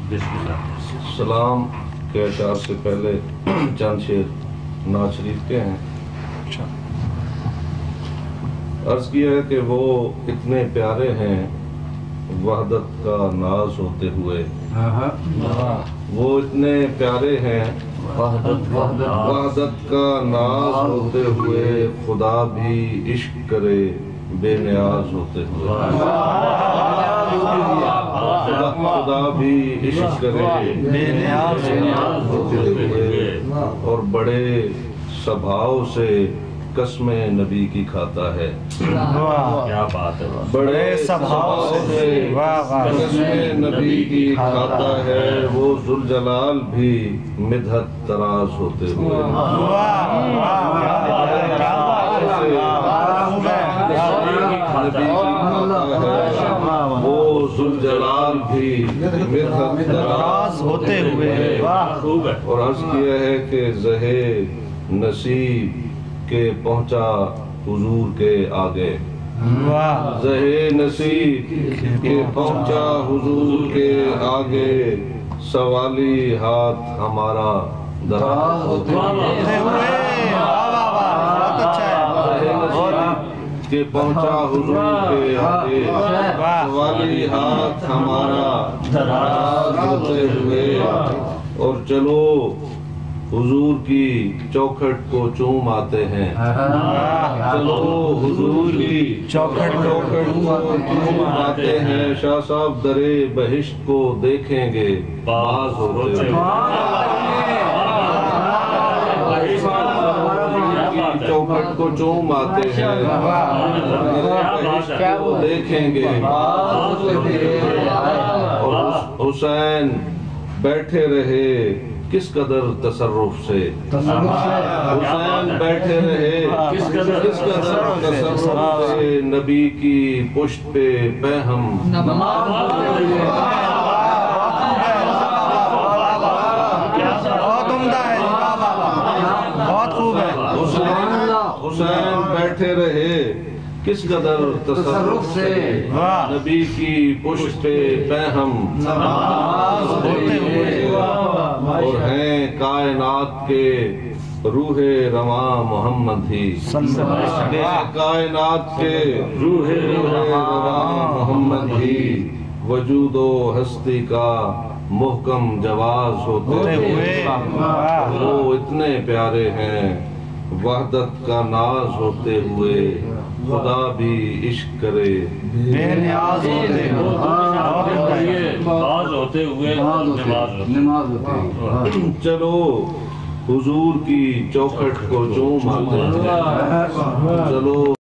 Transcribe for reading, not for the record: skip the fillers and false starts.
سلام کے اشعار سے پہلے چند شعر نعت شریف کے ہیں۔ عرض کیا ہے کہ وہ اتنے پیارے ہیں وحدت کا ناز ہوتے ہوئے، وہ اتنے پیارے ہیں وحدت کا ناز ہوتے ہوئے، خدا بھی عشق کرے بے نیاز ہوتے ہوئے، خدا بھی عشق کرے بے نیاز ہوتے ہوئے، اور بڑے سبھاؤ سے قسم نبی کی کھاتا ہے۔ کیا بات ہے، بڑے سبھاؤ سے قسم نبی کی کھاتا ہے، وہ ذوالجلال بھی مدحت تراز ہوتے ہوئے، وہ ذوالجلال بھی مدحت تراز ہوتے ہوئے، اور عرض کیا ہے کہ زہے نصیب کے پہنچا حضور کے آگے، زہے نصیب کے پہنچا حضور کے آگے، سوالی ہاتھ ہمارا دراز ہوتے ہوئے، کہ پہنچا حضور کے آگے، سوالی ہاتھ ہمارا دراز ہوتے ہوئے، اور چلو حضور کی چوکھٹ کو چوم آتے ہیں، چلو حضور کی چوکھٹ کو چوم آتے ہیں، شاہ صاحب درے بہشت کو دیکھیں گے باز ہوتے ہوئے، چوکھٹ کو چوم آتے ہیں، بہشت کو دیکھیں گے باز ہوتے ہوئے، اور حسین بیٹھے رہے کس قدر تصرف سے، حسین بیٹھے رہے کس قدر تصرف سے، نبی کی پشت پہ پہم نماز بہت عمدہ ہے، بہت خوب ہے۔ حسین بیٹھے رہے کس قدر تصرف سے، نبی کی پشت پہ پہم نماز ہوتے ہوئے، اور ہیں کائنات کے روح رواں محمد ہی، کائنات کے روح رواں محمد ہی، وجود و ہستی کا محکم جواز ہوتے ہوئے، وہ اتنے پیارے ہیں وحدت کا ناز ہوتے ہوئے، خدا بھی عشق کرے بے نیاز ہوتے ہوئے، نماز ہوتے، چلو حضور کی چوکھٹ کو چوم آتے ہیں، چلو